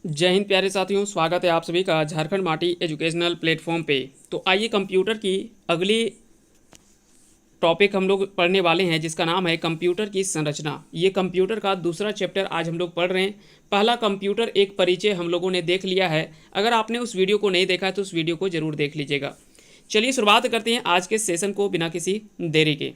जय हिंद प्यारे साथियों, स्वागत है आप सभी का झारखंड माटी एजुकेशनल प्लेटफॉर्म पे। तो आइए कंप्यूटर की अगली टॉपिक हम लोग पढ़ने वाले हैं जिसका नाम है कंप्यूटर की संरचना। ये कंप्यूटर का दूसरा चैप्टर आज हम लोग पढ़ रहे हैं। पहला कंप्यूटर एक परिचय हम लोगों ने देख लिया है। अगर आपने उस वीडियो को नहीं देखा है तो उस वीडियो को जरूर देख लीजिएगा। चलिए शुरुआत करते हैं आज के सेशन को बिना किसी देरी के।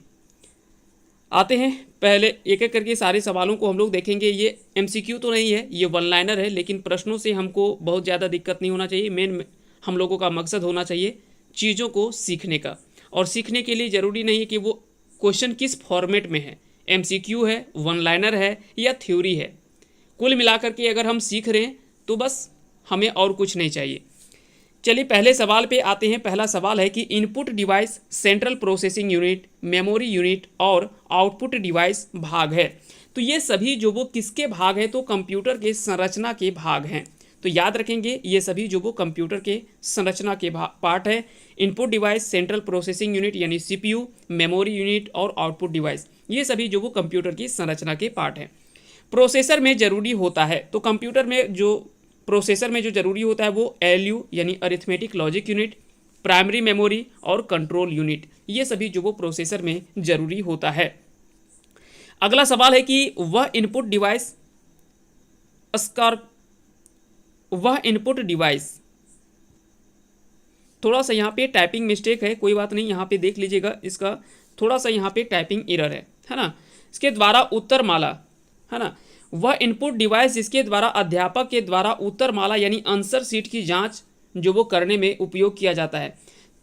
आते हैं पहले एक एक करके सारे सवालों को हम लोग देखेंगे। ये एमसीक्यू तो नहीं है, ये वन लाइनर है, लेकिन प्रश्नों से हमको बहुत ज़्यादा दिक्कत नहीं होना चाहिए। मेन हम लोगों का मकसद होना चाहिए चीज़ों को सीखने का, और सीखने के लिए ज़रूरी नहीं है कि वो क्वेश्चन किस फॉर्मेट में है, एमसीक्यू है, वन लाइनर है या थ्योरी है। कुल मिलाकर के अगर हम सीख रहे हैं तो बस हमें और कुछ नहीं चाहिए। चलिए पहले सवाल पे आते हैं। पहला सवाल है कि input device central processing unit, memory unit और आउटपुट डिवाइस भाग है। तो ये सभी जो वो किसके भाग हैं, तो कंप्यूटर के संरचना के भाग हैं। तो याद रखेंगे ये सभी जो वो कंप्यूटर के संरचना के पार्ट है। Input device, central processing unit यानी सीपीयू, मेमोरी यूनिट और आउटपुट डिवाइस, ये सभी जो वो कंप्यूटर की संरचना के पार्ट हैं। प्रोसेसर में जरूरी होता है, तो कंप्यूटर में जो प्रोसेसर में जो जरूरी होता है वो एलयू यानी arithmetic logic unit, primary memory और कंट्रोल यूनिट, ये सभी जो वो प्रोसेसर में जरूरी होता है। अगला सवाल है कि वह इनपुट डिवाइस, थोड़ा सा यहाँ पे टाइपिंग मिस्टेक है, कोई बात नहीं, यहाँ पे देख लीजिएगा, इसका थोड़ा सा यहाँ पे टाइपिंग एरर है ना। इसके द्वारा उत्तरमाला, है ना, वह इनपुट डिवाइस जिसके द्वारा अध्यापक के द्वारा उत्तरमाला यानी आंसर शीट की जांच जो वो करने में उपयोग किया जाता है।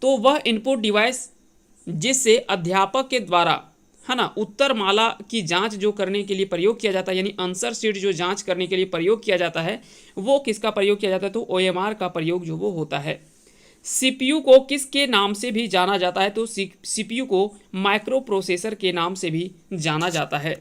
तो वह इनपुट डिवाइस जिससे अध्यापक के द्वारा, है ना, उत्तरमाला की जांच जो करने के लिए प्रयोग किया जाता है, यानी आंसर शीट जो जांच करने के लिए प्रयोग किया जाता है, वो किसका प्रयोग किया जाता है, तो ओएमआर का प्रयोग जो वो होता है। सीपीयू को किसके नाम से भी जाना जाता है, तो सीपीयू को माइक्रो प्रोसेसर के नाम से भी जाना जाता है।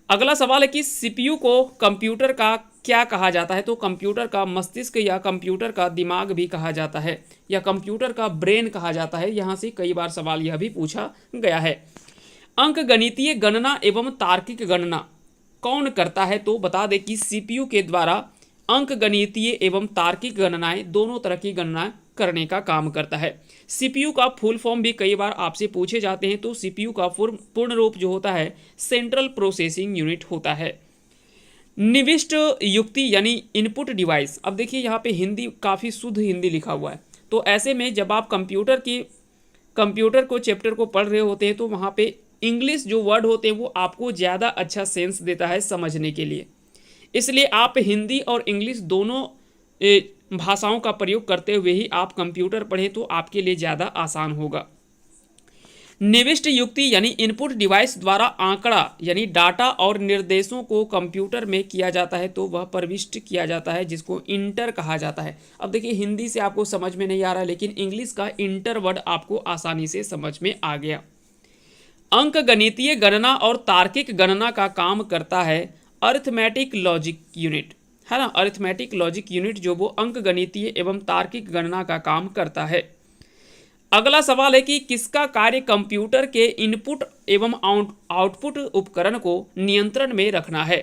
अगला सवाल है कि सीपीयू को कंप्यूटर का क्या कहा जाता है, तो कंप्यूटर का मस्तिष्क या कंप्यूटर का दिमाग भी कहा जाता है, या कंप्यूटर का ब्रेन कहा जाता है। यहाँ से कई बार सवाल यह भी पूछा गया है। अंकगणितीय गणना एवं तार्किक गणना कौन करता है, तो बता दें कि सीपीयू के द्वारा अंकगणितीय एवं तार्किक गणनाएं, दोनों तरह की गणना करने का काम करता है। सीपीयू का फुल फॉर्म भी कई बार आपसे पूछे जाते हैं, तो सीपीयू का पूर्ण रूप जो होता है सेंट्रल प्रोसेसिंग यूनिट होता है। निविष्ट युक्ति यानी इनपुट डिवाइस, अब देखिए यहाँ पे हिंदी काफ़ी शुद्ध हिंदी लिखा हुआ है, तो ऐसे में जब आप कंप्यूटर को चैप्टर को पढ़ रहे होते हैं तो वहाँ पे इंग्लिश जो वर्ड होते हैं वो आपको ज़्यादा अच्छा सेंस देता है समझने के लिए। इसलिए आप हिंदी और इंग्लिश दोनों भाषाओं का प्रयोग करते हुए ही आप कंप्यूटर पढ़ें तो आपके लिए ज़्यादा आसान होगा। निविष्ट युक्ति यानी इनपुट डिवाइस द्वारा आंकड़ा यानी डाटा और निर्देशों को कंप्यूटर में किया जाता है, तो वह प्रविष्ट किया जाता है, जिसको इंटर कहा जाता है। अब देखिए हिंदी से आपको समझ में नहीं आ रहा है, लेकिन इंग्लिश का इंटर वर्ड आपको आसानी से समझ में आ गया। अंकगणितीय गणना और तार्किक गणना का काम करता है अरिथमेटिक लॉजिक यूनिट, है ना। अरिथमेटिक लॉजिक यूनिट जो वो अंकगणितीय एवं तार्किक गणना का काम करता है। अगला सवाल है कि किसका कार्य कंप्यूटर के इनपुट एवं आउटपुट उपकरण को नियंत्रण में रखना है,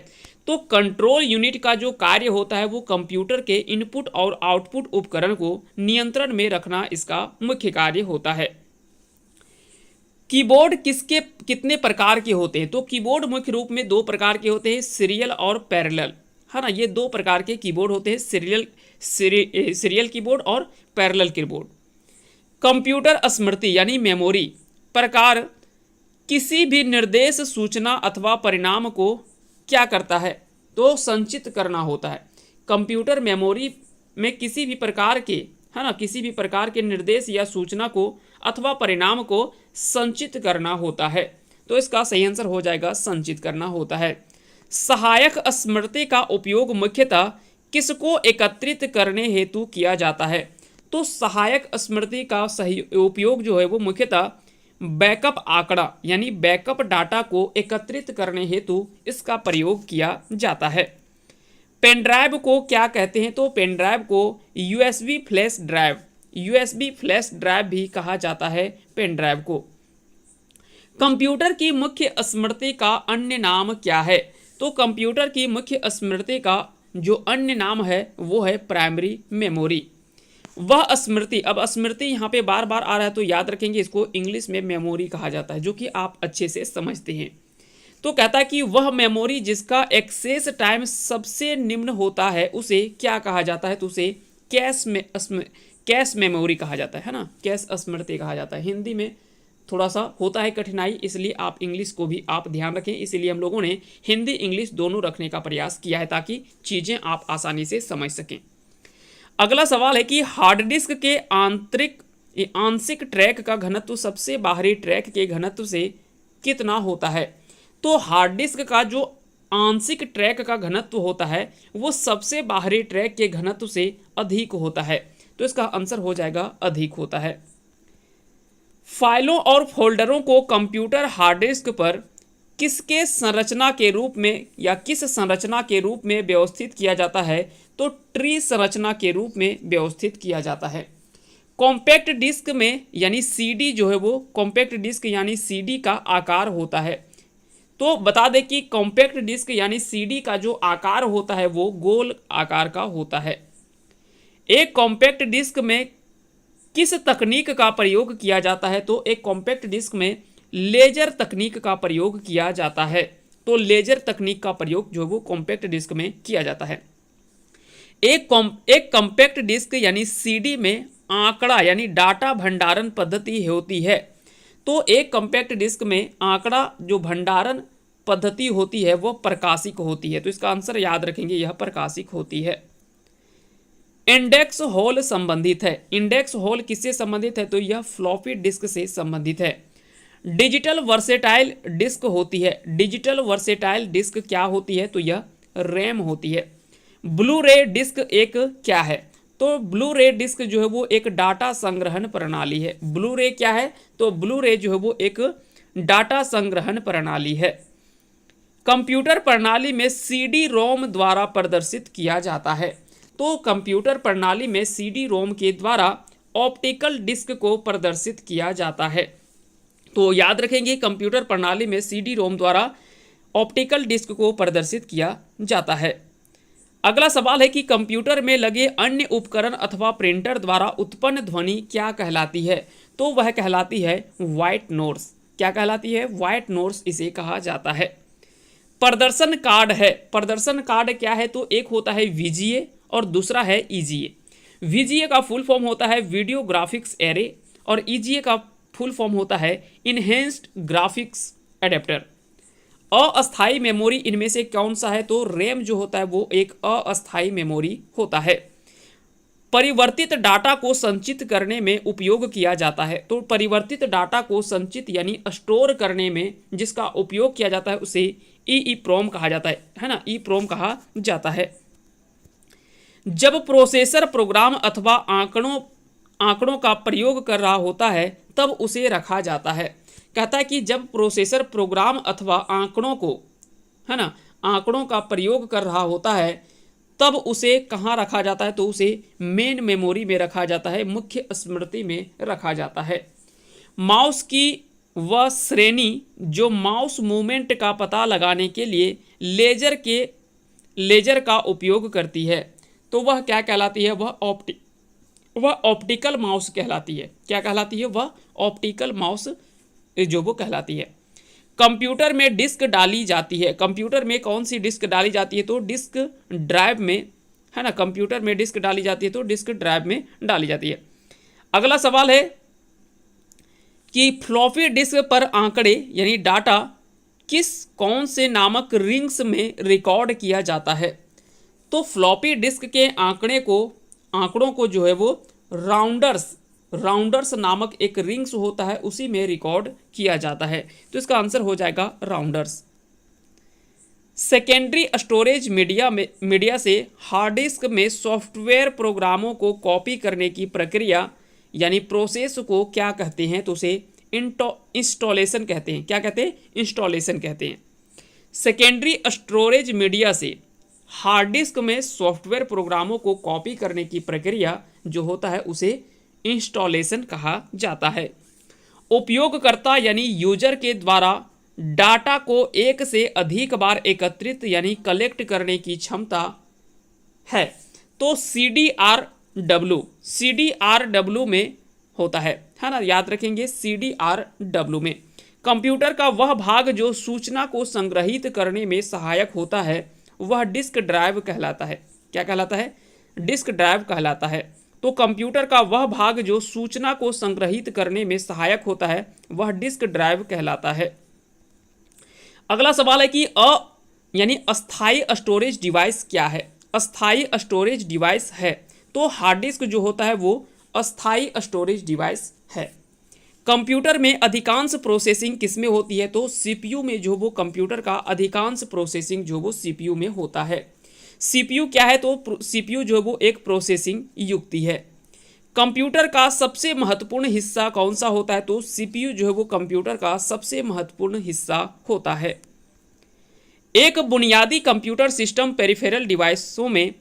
तो कंट्रोल यूनिट का जो कार्य होता है वो कंप्यूटर के इनपुट और आउटपुट उपकरण को नियंत्रण में रखना इसका मुख्य कार्य होता है। कीबोर्ड कितने प्रकार के होते हैं, तो कीबोर्ड मुख्य रूप में दो प्रकार के होते हैं, सीरियल और पैरेलल, है ना। ये दो प्रकार के कीबोर्ड होते हैं, सीरियल कीबोर्ड और पैरेलल कीबोर्ड। कंप्यूटर स्मृति यानी मेमोरी प्रकार किसी भी निर्देश, सूचना अथवा परिणाम को क्या करता है, तो संचित करना होता है। कंप्यूटर मेमोरी में किसी भी प्रकार के, है ना, किसी भी प्रकार के निर्देश या सूचना को अथवा परिणाम को संचित करना होता है, तो इसका सही आंसर हो जाएगा संचित करना होता है। सहायक स्मृति का उपयोग मुख्यतः किसको एकत्रित करने हेतु किया जाता है, तो सहायक स्मृति का सही उपयोग जो है वो मुख्यतः बैकअप आंकड़ा यानी बैकअप डाटा को एकत्रित करने हेतु इसका प्रयोग किया जाता है। पेन ड्राइव को क्या कहते हैं, तो पेन ड्राइव को यूएसबी फ्लैश ड्राइव भी कहा जाता है पेन ड्राइव को। कंप्यूटर की मुख्य स्मृति का अन्य नाम क्या है, तो कंप्यूटर की मुख्य स्मृति का जो अन्य नाम है वो है प्राइमरी मेमोरी। वह स्मृति, अब स्मृति यहाँ पे बार बार आ रहा है तो याद रखेंगे, इसको इंग्लिश में मेमोरी कहा जाता है, जो कि आप अच्छे से समझते हैं। तो कहता है कि वह मेमोरी जिसका एक्सेस टाइम सबसे निम्न होता है उसे क्या कहा जाता है, तो उसे कैश मेमोरी कहा जाता है ना, कैश स्मृति कहा जाता है। हिंदी में थोड़ा सा होता है कठिनाई, इसलिए आप इंग्लिश को भी आप ध्यान रखें, इसलिए हम लोगों ने हिंदी इंग्लिश दोनों रखने का प्रयास किया है ताकि चीज़ें आप आसानी से समझ सकें। अगला सवाल है कि हार्ड डिस्क के आंशिक ट्रैक का घनत्व सबसे बाहरी ट्रैक के घनत्व से कितना होता है। तो हार्ड डिस्क का जो आंशिक ट्रैक का घनत्व होता है वो सबसे बाहरी ट्रैक के घनत्व से अधिक होता है, तो इसका आंसर हो जाएगा अधिक होता है। फाइलों और फोल्डरों को कंप्यूटर हार्ड डिस्क पर किसके संरचना के रूप में या किस संरचना के रूप में व्यवस्थित किया जाता है, तो ट्री संरचना के रूप में व्यवस्थित किया जाता है। कॉम्पैक्ट डिस्क में यानी सीडी जो है वो कॉम्पैक्ट डिस्क यानी सीडी का आकार होता है। तो बता दें कि कॉम्पैक्ट डिस्क यानी सीडी का जो आकार होता है वो गोल आकार का होता है। एक कॉम्पैक्ट डिस्क में किस तकनीक का प्रयोग किया जाता है, तो एक कॉम्पैक्ट डिस्क में लेजर तकनीक का प्रयोग किया जाता है। तो लेजर तकनीक का प्रयोग जो वो कॉम्पैक्ट डिस्क में किया जाता है। एक कॉम्पैक्ट डिस्क यानी सीडी में आंकड़ा यानी डाटा भंडारण पद्धति होती है। तो एक कॉम्पैक्ट डिस्क में आंकड़ा जो भंडारण पद्धति होती है वो प्रकाशिक होती है, तो इसका आंसर याद रखेंगे, यह प्रकाशिक होती है। इंडेक्स होल संबंधित है। इंडेक्स होल किससे संबंधित है, तो यह फ्लॉपी डिस्क से संबंधित है। डिजिटल वर्सेटाइल डिस्क होती है। डिजिटल वर्सेटाइल डिस्क क्या होती है, तो यह रैम होती है। ब्लू रे डिस्क एक क्या है, तो ब्लू रे डिस्क जो है वो एक डाटा संग्रहण प्रणाली है। ब्लू रे क्या है, तो ब्लू रे जो है वो एक डाटा संग्रहण प्रणाली है। कंप्यूटर प्रणाली में सीडी रोम द्वारा प्रदर्शित किया जाता है। तो कंप्यूटर प्रणाली में सीडी रोम के द्वारा ऑप्टिकल डिस्क को प्रदर्शित किया जाता है। तो याद रखेंगे कंप्यूटर प्रणाली में सीडी रोम द्वारा ऑप्टिकल डिस्क को प्रदर्शित किया जाता है। अगला सवाल है कि कंप्यूटर में लगे अन्य उपकरण अथवा प्रिंटर द्वारा उत्पन्न ध्वनि क्या कहलाती है, तो वह कहलाती है व्हाइट नॉइस। क्या कहलाती है, व्हाइट नॉइस इसे कहा जाता है। प्रदर्शन कार्ड है। प्रदर्शन कार्ड क्या है, तो एक होता है वीजीए और दूसरा है ईजीए। वीजीए का फुल फॉर्म होता है वीडियो ग्राफिक्स एरे और ईजीए का फुल फॉर्म होता है इनहेंस्ड ग्राफिक्स एडेप्टर। अस्थायी मेमोरी इनमें से कौन सा है, तो रैम जो होता है वो एक अस्थायी मेमोरी होता है। परिवर्तित डाटा को संचित करने में उपयोग किया जाता है। तो परिवर्तित डाटा को संचित यानी स्टोर करने में जिसका उपयोग किया जाता है उसे ईईप्रोम कहा जाता है ना, ईप्रोम कहा जाता है। जब प्रोसेसर प्रोग्राम अथवा आंकड़ों का प्रयोग कर रहा होता है तब उसे रखा जाता है। कहता है कि जब प्रोसेसर प्रोग्राम अथवा आंकड़ों का प्रयोग कर रहा होता है तब उसे कहाँ रखा जाता है, तो उसे मेन मेमोरी में रखा जाता है, मुख्य स्मृति में रखा जाता है। माउस की वह श्रेणी जो माउस मूवमेंट का पता लगाने के लिए लेजर का उपयोग करती है, तो वह क्या कहलाती है, वह ऑप्टिकल माउस कहलाती है। क्या कहलाती है, वह ऑप्टिकल माउस जो वो कहलाती है। कंप्यूटर में डिस्क डाली जाती है। कंप्यूटर में कौन सी डिस्क डाली जाती है, तो डिस्क ड्राइव में, है ना। कंप्यूटर में डिस्क डाली जाती है तो डिस्क ड्राइव में डाली जाती है। अगला सवाल है कि फ्लॉपी डिस्क पर आंकड़े यानी डाटा कौन से नामक रिंग्स में रिकॉर्ड किया जाता है, तो फ्लॉपी डिस्क के आंकड़ों को जो है वो राउंडर्स नामक एक रिंग्स होता है उसी में रिकॉर्ड किया जाता है, तो इसका आंसर हो जाएगा राउंडर्स। सेकेंडरी स्टोरेज मीडिया से हार्ड डिस्क में सॉफ्टवेयर प्रोग्रामों को कॉपी करने की प्रक्रिया यानी प्रोसेस को क्या कहते हैं, तो उसे इंस्टॉलेशन कहते हैं। क्या कहते हैं, इंस्टॉलेशन कहते हैं। सेकेंडरी स्टोरेज मीडिया से हार्ड डिस्क में सॉफ्टवेयर प्रोग्रामों को कॉपी करने की प्रक्रिया जो होता है उसे इंस्टॉलेशन कहा जाता है। उपयोगकर्ता यानी यूजर के द्वारा डाटा को एक से अधिक बार एकत्रित यानी कलेक्ट करने की क्षमता है तो CDRW में होता है ना, याद रखेंगे CDRW में। कंप्यूटर का वह भाग जो सूचना को संग्रहित करने में सहायक होता है वह डिस्क ड्राइव कहलाता है। क्या कहलाता है? डिस्क ड्राइव कहलाता है। तो कंप्यूटर का वह भाग जो सूचना को संग्रहित करने में सहायक होता है वह डिस्क ड्राइव कहलाता है। अगला सवाल है कि यानी अस्थायी स्टोरेज डिवाइस क्या है? अस्थायी स्टोरेज डिवाइस है तो हार्ड डिस्क जो होता है वो अस्थायी स्टोरेज डिवाइस है। कंप्यूटर में अधिकांश प्रोसेसिंग किसमें होती है? तो सीपीयू में जो वो कंप्यूटर का अधिकांश प्रोसेसिंग जो वो सीपीयू में होता है। सीपीयू क्या है? तो सीपीयू जो वो एक प्रोसेसिंग युक्ति है। कंप्यूटर का सबसे महत्वपूर्ण हिस्सा कौन सा होता है? तो सीपीयू जो है वो कंप्यूटर का सबसे महत्वपूर्ण हिस्सा होता है। एक बुनियादी कंप्यूटर सिस्टम पेरिफेरल डिवाइसों में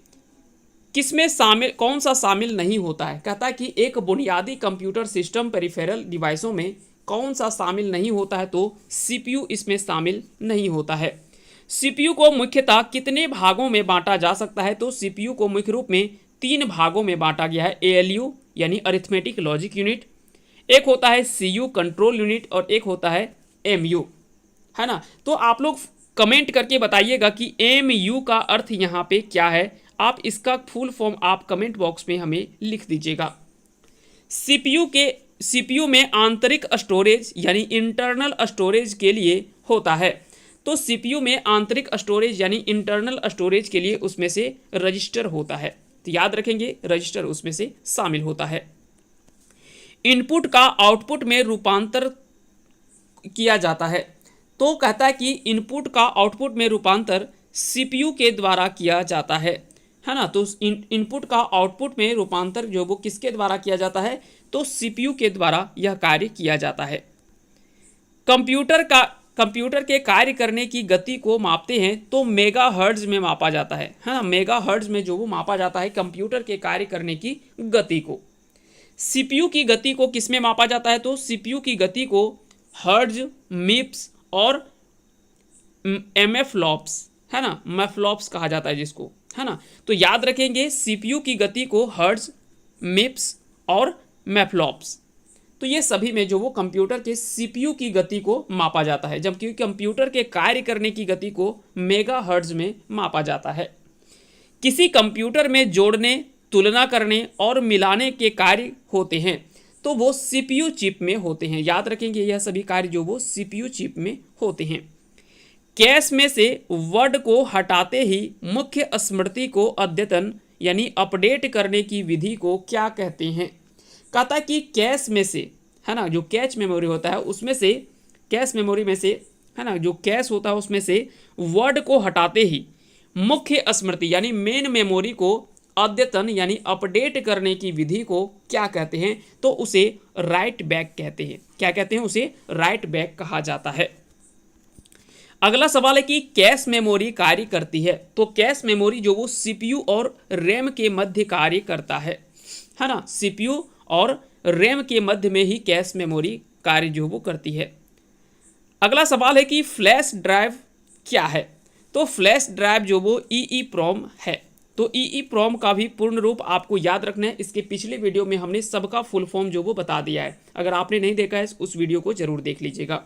किसमें शामिल, कौन सा शामिल नहीं होता है? कहता है कि एक बुनियादी कंप्यूटर सिस्टम पेरिफेरल डिवाइसों में कौन सा शामिल नहीं होता है? तो सीपीयू इसमें शामिल नहीं होता है। सीपीयू को मुख्यतः कितने भागों में बांटा जा सकता है? तो सीपीयू को मुख्य रूप में 3 भागों में बांटा गया है। एएलयू यानी अरिथमेटिक लॉजिक यूनिट, एक होता है सीयू कंट्रोल यूनिट और एक होता है एमयू, है ना। तो आप लोग कमेंट करके बताइएगा कि एमयू का अर्थ यहाँ पे क्या है। आप इसका फुल फॉर्म आप कमेंट बॉक्स में हमें लिख दीजिएगा। सीपीयू में आंतरिक स्टोरेज यानी इंटरनल स्टोरेज के लिए होता है। तो सीपीयू में आंतरिक स्टोरेज यानी इंटरनल स्टोरेज के लिए उसमें से रजिस्टर होता है। तो याद रखेंगे रजिस्टर उसमें से शामिल होता है। इनपुट का आउटपुट में रूपांतर किया जाता है। तो कहता है कि इनपुट का आउटपुट में रूपांतर सीपीयू के द्वारा किया जाता है ना। तो इनपुट का आउटपुट में रूपांतर जो वो किसके द्वारा किया जाता है? तो सीपीयू के द्वारा यह कार्य किया जाता है। कंप्यूटर के कार्य करने की गति को मापते हैं तो मेगाहर्ट्ज में मापा जाता है ना। मेगाहर्ट्ज में जो वो मापा जाता है कंप्यूटर के कार्य करने की गति को। सीपीयू की गति को किस में मापा जाता है? तो सीपीयू की गति को हर्ट्ज, मिप्स और एमएफ्लॉप्स, है ना, मैफ्लॉप्स कहा जाता है जिसको, है ना। तो याद रखेंगे सीपीयू की गति को हर्ट्ज, मिप्स और मैफ्लॉप्स। तो ये सभी में जो वो कंप्यूटर के सीपीयू की गति को मापा जाता है, जबकि कंप्यूटर के कार्य करने की गति को मेगाहर्ट्ज में मापा जाता है। किसी कंप्यूटर में जोड़ने, तुलना करने और मिलाने के कार्य होते हैं तो वो सीपीयू चिप में होते हैं। याद रखेंगे यह सभी कार्य जो वो सीपीयू चिप में होते हैं। कैश में से वर्ड को हटाते ही मुख्य स्मृति को अद्यतन यानी अपडेट करने की विधि को क्या कहते हैं? कहता है कि कैश में से, है ना, जो कैश मेमोरी होता है उसमें से, कैश मेमोरी में से, है ना, जो कैश होता है उसमें से वर्ड को हटाते ही मुख्य स्मृति यानी मेन मेमोरी को अद्यतन यानी अपडेट करने की विधि को क्या कहते हैं? तो उसे राइट बैक कहते हैं। क्या कहते हैं? उसे राइट बैक कहा जाता है। अगला सवाल है कि कैश मेमोरी कार्य करती है। तो कैश मेमोरी जो वो सीपीयू और रैम के मध्य कार्य करता है ना। सीपीयू और रैम के मध्य में ही कैश मेमोरी कार्य जो वो करती है। अगला सवाल है कि फ्लैश ड्राइव क्या है? तो फ्लैश ड्राइव जो वो EEPROM है। तो EEPROM का भी पूर्ण रूप आपको याद रखना है। इसके पिछले वीडियो में हमने सबका फुल फॉर्म जो वो बता दिया है। अगर आपने नहीं देखा है उस वीडियो को जरूर देख लीजिएगा।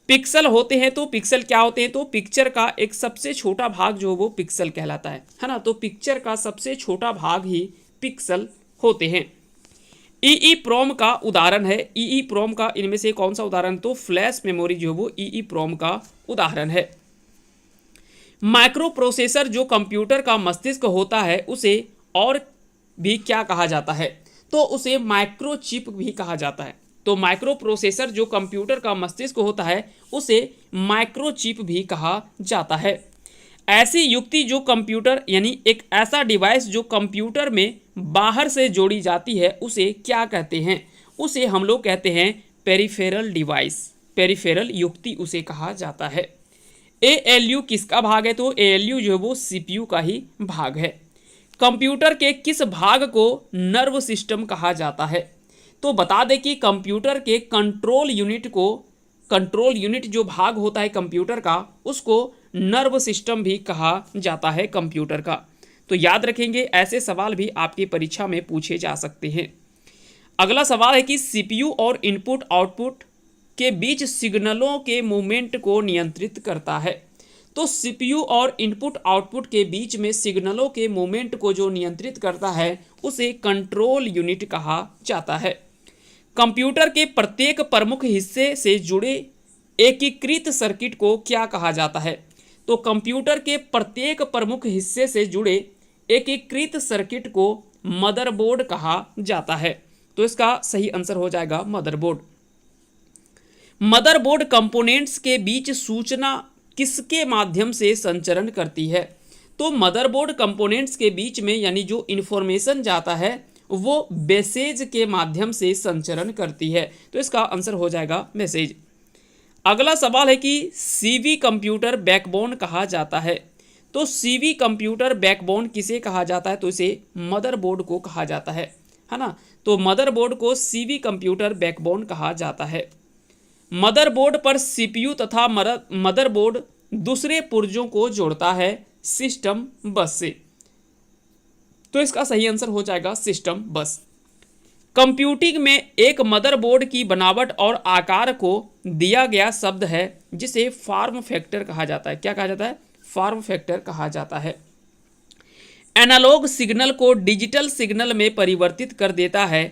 पिक्सल होते हैं तो पिक्सल क्या होते हैं? तो पिक्चर का एक सबसे छोटा भाग जो वो पिक्सल कहलाता है ना। तो पिक्चर का सबसे छोटा भाग ही पिक्सल होते हैं। EEPROM का उदाहरण है। EEPROM का इनमें से कौन सा उदाहरण? तो फ्लैश मेमोरी जो वो EEPROM का उदाहरण है। माइक्रो प्रोसेसर जो कंप्यूटर का मस्तिष्क होता है उसे और भी क्या कहा जाता है? तो उसे माइक्रोचिप भी कहा जाता है। तो माइक्रो प्रोसेसर जो कंप्यूटर का मस्तिष्क होता है उसे माइक्रोचिप भी कहा जाता है। ऐसी युक्ति जो कंप्यूटर यानी एक ऐसा डिवाइस जो कंप्यूटर में बाहर से जोड़ी जाती है उसे क्या कहते हैं? उसे हम लोग कहते हैं पेरिफेरल डिवाइस। पेरिफेरल युक्ति उसे कहा जाता है। ALU किसका भाग है? तो ALU जो है वो CPU का ही भाग है। कंप्यूटर के किस भाग को नर्व सिस्टम कहा जाता है? तो बता दें कि कंप्यूटर के कंट्रोल यूनिट जो भाग होता है कंप्यूटर का उसको नर्व सिस्टम भी कहा जाता है कंप्यूटर का। तो याद रखेंगे, ऐसे सवाल भी आपकी परीक्षा में पूछे जा सकते हैं। अगला सवाल है कि सीपीयू और इनपुट आउटपुट के बीच सिग्नलों के मूवमेंट को नियंत्रित करता है। तो सीपीयू और इनपुट आउटपुट के बीच में सिग्नलों के मूवमेंट को जो नियंत्रित करता है उसे कंट्रोल यूनिट कहा जाता है। कंप्यूटर के प्रत्येक प्रमुख हिस्से से जुड़े एकीकृत सर्किट को क्या कहा जाता है? तो कंप्यूटर के प्रत्येक प्रमुख हिस्से से जुड़े एकीकृत सर्किट को मदरबोर्ड कहा जाता है। तो इसका सही आंसर हो जाएगा मदरबोर्ड। मदरबोर्ड कंपोनेंट्स के बीच सूचना किसके माध्यम से संचरण करती है? तो मदरबोर्ड कंपोनेंट्स के बीच में यानी जो इंफॉर्मेशन जाता है वो मैसेज के माध्यम से संचरण करती है। तो इसका आंसर हो जाएगा मैसेज। अगला सवाल है कि सीवी कंप्यूटर बैकबोन कहा जाता है। तो सीवी कंप्यूटर बैकबोन किसे कहा जाता है? तो इसे मदरबोर्ड को कहा जाता है ना। तो मदरबोर्ड को सीवी कंप्यूटर बैकबोन कहा जाता है। मदरबोर्ड पर सीपीयू तथा मदरबोर्ड दूसरे पुर्जों को जोड़ता है सिस्टम बस से। तो इसका सही आंसर हो जाएगा सिस्टम बस। कंप्यूटिंग में एक मदरबोर्ड की बनावट और आकार को दिया गया शब्द है जिसे फॉर्म फैक्टर कहा जाता है। क्या कहा जाता है? फॉर्म फैक्टर कहा जाता है। एनालॉग सिग्नल को डिजिटल सिग्नल में परिवर्तित कर देता है।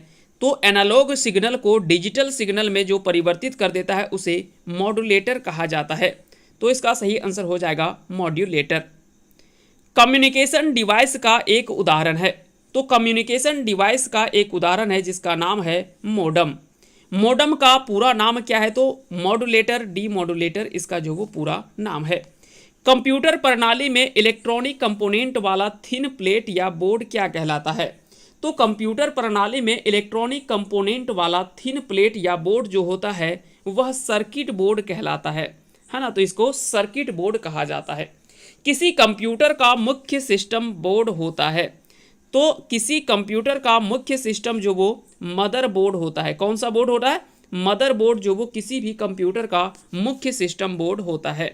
तो एनालॉग सिग्नल को डिजिटल सिग्नल में जो परिवर्तित कर देता है उसे मॉड्यूलेटर कहा जाता है। तो इसका सही आंसर हो जाएगा मॉड्यूलेटर। कम्युनिकेशन डिवाइस का एक उदाहरण है। तो कम्युनिकेशन डिवाइस का एक उदाहरण है जिसका नाम है मोडम। मोडम का पूरा नाम क्या है? तो मॉड्यूलेटर डीमॉड्यूलेटर इसका जो वो पूरा नाम है। कंप्यूटर प्रणाली में इलेक्ट्रॉनिक कंपोनेंट वाला थिन प्लेट या बोर्ड क्या कहलाता है? तो कंप्यूटर प्रणाली में इलेक्ट्रॉनिक कंपोनेंट वाला थिन प्लेट या बोर्ड जो होता है वह सर्किट बोर्ड कहलाता है ना। तो इसको सर्किट बोर्ड कहा जाता है। किसी कंप्यूटर का मुख्य सिस्टम बोर्ड होता है। तो किसी कंप्यूटर का मुख्य सिस्टम जो वो मदरबोर्ड होता है। कौन सा बोर्ड होता है? मदरबोर्ड जो वो किसी भी कंप्यूटर का मुख्य सिस्टम बोर्ड होता है।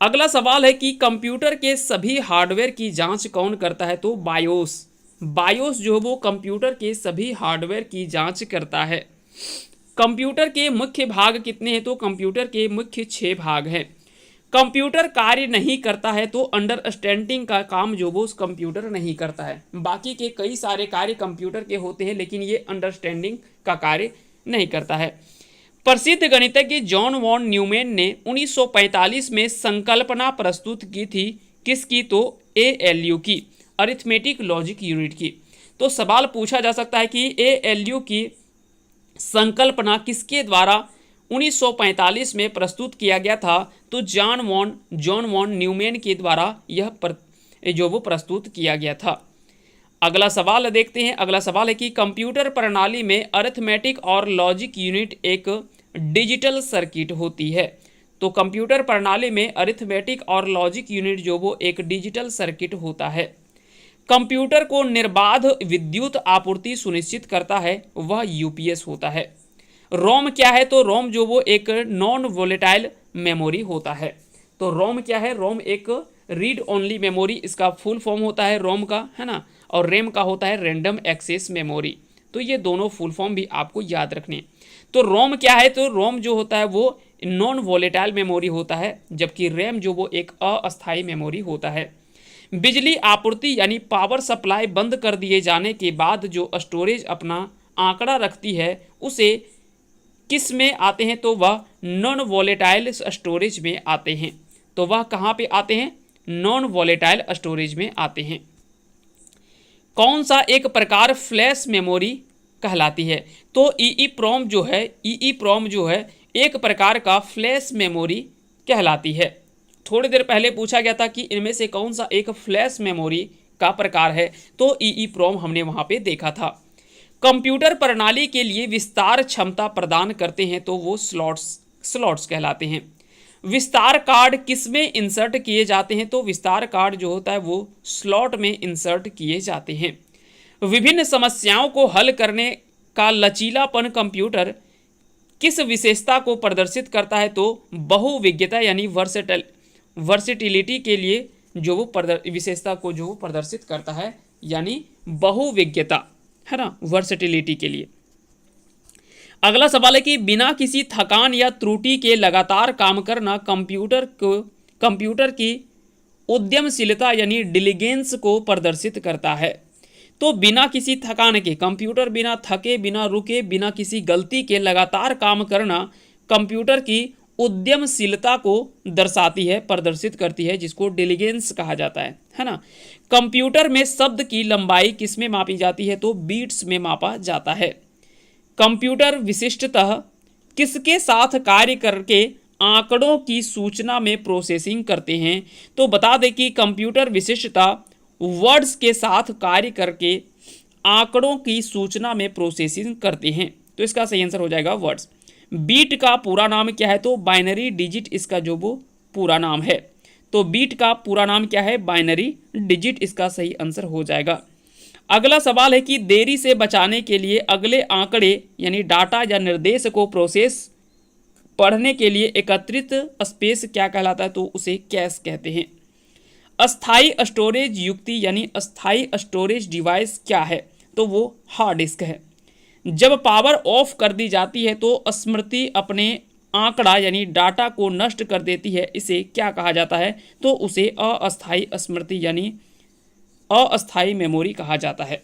अगला सवाल है कि कंप्यूटर के सभी हार्डवेयर की जांच कौन करता है? तो बायोस। बायोस जो वो कंप्यूटर के सभी हार्डवेयर की जांच करता है। कंप्यूटर के मुख्य भाग कितने हैं? तो कंप्यूटर के मुख्य 6 भाग हैं। कंप्यूटर कार्य नहीं करता है तो अंडरस्टैंडिंग का काम जो वो उस कंप्यूटर नहीं करता है। बाकी के कई सारे कार्य कंप्यूटर के होते हैं लेकिन ये अंडरस्टैंडिंग का कार्य नहीं करता है। प्रसिद्ध गणितज्ञ जॉन वॉन न्यूमैन ने 1945 में संकल्पना प्रस्तुत की थी किसकी? तो एएलयू की, अरिथमेटिक लॉजिक यूनिट की। तो सवाल पूछा जा सकता है कि एएलयू की संकल्पना किसके द्वारा 1945 में प्रस्तुत किया गया था? तो जॉन वॉन न्यूमैन के द्वारा यह जो वो प्रस्तुत किया गया था। अगला सवाल देखते हैं। अगला सवाल है कि कंप्यूटर प्रणाली में अरिथमेटिक और लॉजिक यूनिट एक डिजिटल सर्किट होती है। तो कंप्यूटर प्रणाली में अरिथमेटिक और लॉजिक यूनिट जो वो एक डिजिटल सर्किट होता है। कंप्यूटर को निर्बाध विद्युत आपूर्ति सुनिश्चित करता है वह यूपीएस होता है। रोम क्या है? तो रोम जो वो एक नॉन वोलेटाइल मेमोरी होता है। तो रोम क्या है? रोम एक रीड ओनली मेमोरी इसका फुल फॉर्म होता है रोम का, है ना। और रैम का होता है रैंडम एक्सेस मेमोरी। तो ये दोनों फुल फॉर्म भी आपको याद रखने। तो रोम क्या है? तो रोम जो होता है वो नॉन वोलेटाइल मेमोरी होता है जबकि रैम जो वो एक अस्थायी मेमोरी होता है। बिजली आपूर्ति यानी पावर सप्लाई बंद कर दिए जाने के बाद जो स्टोरेज अपना आंकड़ा रखती है उसे किस में आते हैं? तो वह नॉन वोलेटाइल स्टोरेज में आते हैं। तो वह कहाँ पे आते हैं? नॉन वोलेटाइल स्टोरेज में आते हैं। कौन सा एक प्रकार फ्लैश मेमोरी कहलाती है? तो ईईप्रॉम जो है एक प्रकार का फ्लैश मेमोरी कहलाती है। थोड़ी देर पहले पूछा गया था कि इनमें से कौन सा एक फ्लैश मेमोरी का प्रकार है? तो ईईप्रॉम हमने वहाँ पे देखा था। कंप्यूटर प्रणाली के लिए विस्तार क्षमता प्रदान करते हैं तो वो स्लॉट्स कहलाते हैं। विस्तार कार्ड किस में इंसर्ट किए जाते हैं? तो विस्तार कार्ड जो होता है वो स्लॉट में इंसर्ट किए जाते हैं। विभिन्न समस्याओं को हल करने का लचीलापन कंप्यूटर किस विशेषता को प्रदर्शित करता है? तो बहुविज्ञता यानी वर्सेटिलिटी के लिए जो वो विशेषता को जो वो प्रदर्शित करता है, यानी बहुविज्ञता, है ना, वर्सेटिलिटी के लिए। अगला सवाल है कि बिना किसी थकान या त्रुटि के लगातार काम करना कंप्यूटर की उद्यमशीलता यानी डिलीजेंस को प्रदर्शित करता है। तो बिना किसी थकान के कंप्यूटर बिना थके, बिना रुके, बिना किसी गलती के लगातार काम करना कंप्यूटर की उद्यमशीलता को दर्शाती है, प्रदर्शित करती है, जिसको डिलीजेंस कहा जाता है ना। कंप्यूटर में शब्द की लंबाई किसमें मापी जाती है? तो बीट्स में मापा जाता है। कंप्यूटर विशिष्टतः किसके साथ कार्य करके आंकड़ों की सूचना में प्रोसेसिंग करते हैं? तो बता दें कि कंप्यूटर विशिष्टतः वर्ड्स के साथ कार्य करके आंकड़ों की सूचना में प्रोसेसिंग करते हैं। तो इसका सही आंसर हो जाएगा वर्ड्स। बीट का पूरा नाम क्या है? तो बाइनरी डिजिट इसका जो वो पूरा नाम है। तो बीट का पूरा नाम क्या है? बाइनरी डिजिट इसका सही आंसर हो जाएगा। अगला सवाल है कि देरी से बचाने के लिए अगले आंकड़े यानी डाटा या निर्देश को प्रोसेस पढ़ने के लिए एकत्रित स्पेस क्या कहलाता है? तो उसे कैश कहते हैं। अस्थाई स्टोरेज युक्ति यानी अस्थाई स्टोरेज डिवाइस क्या है? तो वो हार्ड डिस्क है। जब पावर ऑफ कर दी जाती है तो स्मृति अपने आंकड़ा यानी डाटा को नष्ट कर देती है, इसे क्या कहा जाता है? तो उसे अस्थाई स्मृति यानी अस्थाई मेमोरी कहा जाता है।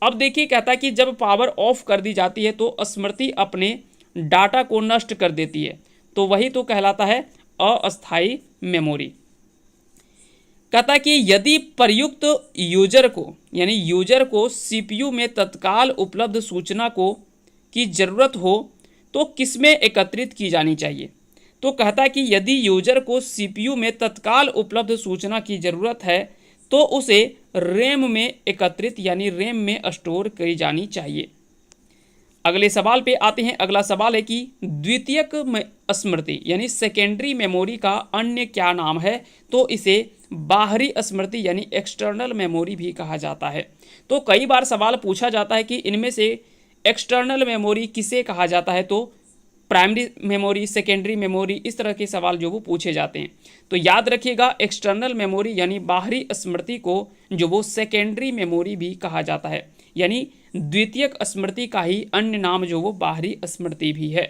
अब देखिए कहता है कि जब पावर ऑफ कर दी जाती है तो स्मृति अपने डाटा को नष्ट कर देती है, तो वही तो कहलाता है अस्थाई मेमोरी। कहता है कि यदि प्रयुक्त यूजर को यानी यूजर को सीपीयू में तत्काल उपलब्ध सूचना को की जरूरत हो तो किसमें एकत्रित की जानी चाहिए? तो कहता है कि यदि यूजर को सीपीयू में तत्काल उपलब्ध सूचना की जरूरत है तो उसे रैम में एकत्रित यानी रैम में स्टोर करी जानी चाहिए। अगले सवाल पे आते हैं। अगला सवाल है कि द्वितीयक स्मृति यानी सेकेंडरी मेमोरी का अन्य क्या नाम है? तो इसे बाहरी स्मृति यानी एक्सटर्नल मेमोरी भी कहा जाता है। तो कई बार सवाल पूछा जाता है कि इनमें से एक्सटर्नल मेमोरी किसे कहा जाता है? तो प्राइमरी मेमोरी, सेकेंडरी मेमोरी, इस तरह के सवाल जो वो पूछे जाते हैं। तो याद रखिएगा एक्सटर्नल मेमोरी यानी बाहरी स्मृति को जो वो सेकेंडरी मेमोरी भी कहा जाता है, यानी द्वितीयक स्मृति का ही अन्य नाम जो वो बाहरी स्मृति भी है।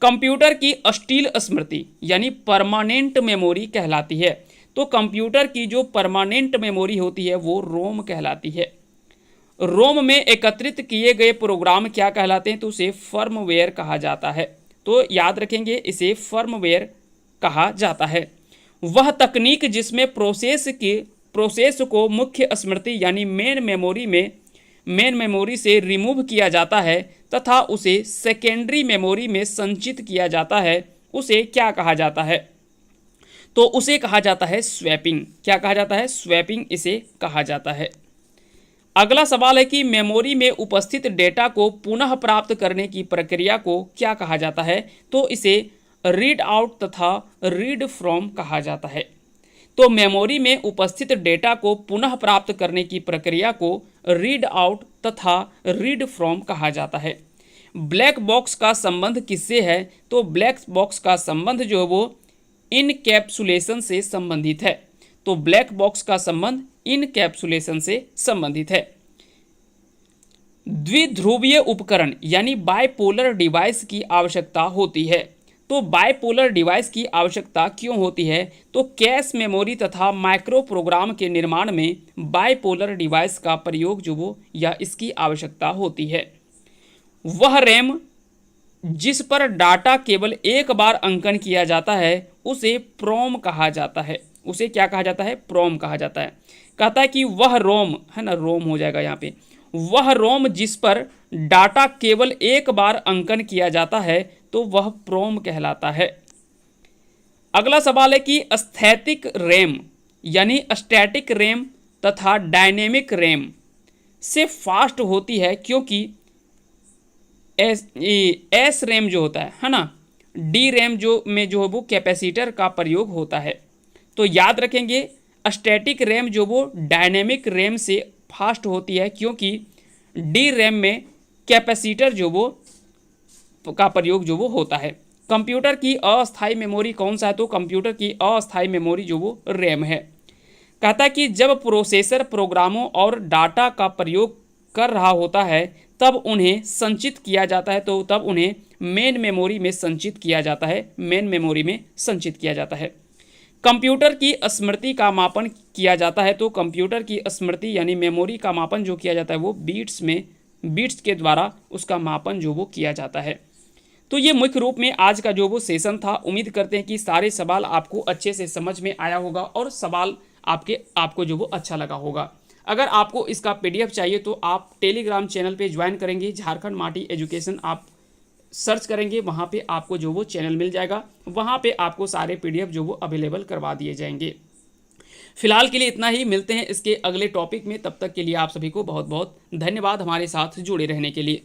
कंप्यूटर की अस्थायी स्मृति यानी परमानेंट मेमोरी कहलाती है। तो कंप्यूटर की जो परमानेंट मेमोरी होती है वो रोम कहलाती है। रोम में एकत्रित किए गए प्रोग्राम क्या कहलाते हैं? तो उसे फर्मवेयर कहा जाता है। तो याद रखेंगे इसे फर्मवेयर कहा जाता है। वह तकनीक जिसमें प्रोसेस को मुख्य स्मृति यानी मेन मेमोरी से रिमूव किया जाता है तथा उसे सेकेंडरी मेमोरी में संचित किया जाता है, उसे क्या कहा जाता है? तो उसे कहा जाता है स्वैपिंग। क्या कहा जाता है? स्वैपिंग इसे कहा जाता है। अगला सवाल है कि मेमोरी में उपस्थित डेटा को पुनः प्राप्त करने की प्रक्रिया को क्या कहा जाता है? तो इसे रीड आउट तथा रीड फ्रॉम कहा जाता है। तो मेमोरी में उपस्थित डेटा को पुनः प्राप्त करने की प्रक्रिया को रीड आउट तथा रीड फ्रॉम कहा जाता है। ब्लैक बॉक्स का संबंध किससे है? तो ब्लैक बॉक्स का संबंध जो है वो इनकैप्सुलेशन से संबंधित है। तो ब्लैक बॉक्स का संबंध इनकैप्सुलेशन से संबंधित है। द्विध्रुवीय उपकरण यानी बाइपोलर डिवाइस की आवश्यकता होती है। तो बाइपोलर डिवाइस की आवश्यकता क्यों होती है? तो कैश मेमोरी तथा माइक्रो प्रोग्राम के निर्माण में बाइपोलर डिवाइस का प्रयोग जो वो या इसकी आवश्यकता होती है। वह रैम जिस पर डाटा केवल एक बार अंकन किया जाता है उसे प्रोम कहा जाता है। उसे क्या कहा जाता है? प्रोम कहा जाता है। कहता है कि वह रोम है ना, रोम हो जाएगा यहाँ पे, वह रोम जिस पर डाटा केवल एक बार अंकन किया जाता है तो वह प्रोम कहलाता है। अगला सवाल है कि स्थैतिक रैम यानी स्टैटिक रैम तथा डायनेमिक रैम से फास्ट होती है क्योंकि एस रैम जो होता है ना, डी रैम जो में जो है वो कैपेसिटर का प्रयोग होता है। तो याद रखेंगे स्टैटिक रैम जो वो डायनेमिक रैम से फास्ट होती है क्योंकि डी रैम में कैपेसिटर जो वो का प्रयोग जो वो होता है। कंप्यूटर की अस्थायी मेमोरी कौन सा है? तो कंप्यूटर की अस्थायी मेमोरी जो वो रैम है। कहता है कि जब प्रोसेसर प्रोग्रामों और डाटा का प्रयोग कर रहा होता है तब उन्हें संचित किया जाता है, तो तब उन्हें मेन मेमोरी में संचित किया जाता है, मेन मेमोरी में संचित किया जाता है। कंप्यूटर की स्मृति का मापन किया जाता है, तो कंप्यूटर की स्मृति यानी मेमोरी का मापन जो किया जाता है वो बीट्स के द्वारा उसका मापन जो वो किया जाता है। तो ये मुख्य रूप में आज का जो वो सेशन था। उम्मीद करते हैं कि सारे सवाल आपको अच्छे से समझ में आया होगा और सवाल आपको जो वो अच्छा लगा होगा। अगर आपको इसका PDF चाहिए तो आप टेलीग्राम चैनल पे ज्वाइन करेंगे, झारखंड माटी एजुकेशन आप सर्च करेंगे, वहाँ पे आपको जो वो चैनल मिल जाएगा, वहाँ पे आपको सारे PDF जो वो अवेलेबल करवा दिए जाएंगे। फिलहाल के लिए इतना ही, मिलते हैं इसके अगले टॉपिक में। तब तक के लिए आप सभी को बहुत बहुत धन्यवाद हमारे साथ जुड़े रहने के लिए।